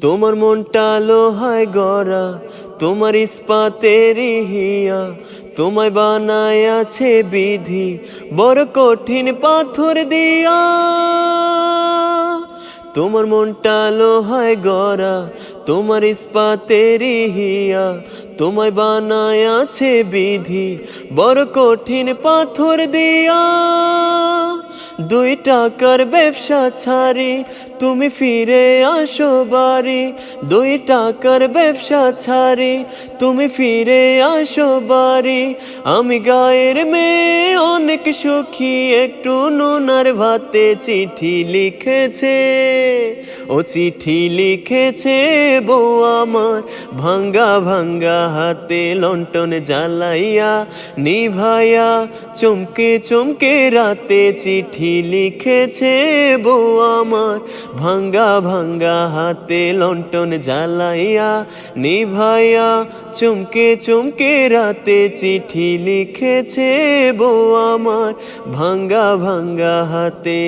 তোমার মনটা লোহায় গড়া, তোমার ইস্পাতেরই হিয়া, তোমায় বানায় আছে বিধি বড় কঠিন পাথর দিয়া। তোমার মনটা লোহায় গড়া, তোমার ইস্পাতেরই হিয়া, তোমায় বানায় আছে বিধি বড় কঠিন পাথর দিয়া। 2 টাকার ব্যবসা ছাড়ি তুমি ফিরে আসো বাড়ি, 2 টাকার ব্যবসা ছাড়ি তুমি ফিরে আসো বাড়ি। আমি গায়ের মেয়ে অনেক সুখী, একটু নুন আর ভাতে চিঠি লিখেছে, ও চিঠি লিখেছে বউ আমার ভাঙ্গা ভাঙ্গা হাতে লণ্ঠন জ্বালাইয়া নিভাইয়া চমকে চমকে রাতে চিঠি লিখেছে বউ আমার ভাঙ্গা ভাঙ্গা হাতে লণ্ঠন জ্বালাইয়া নিভাইয়া চমকে চমকে রাতে চিঠি লিখেছে বউ আমার ভাঙ্গা ভাঙ্গা হাতে।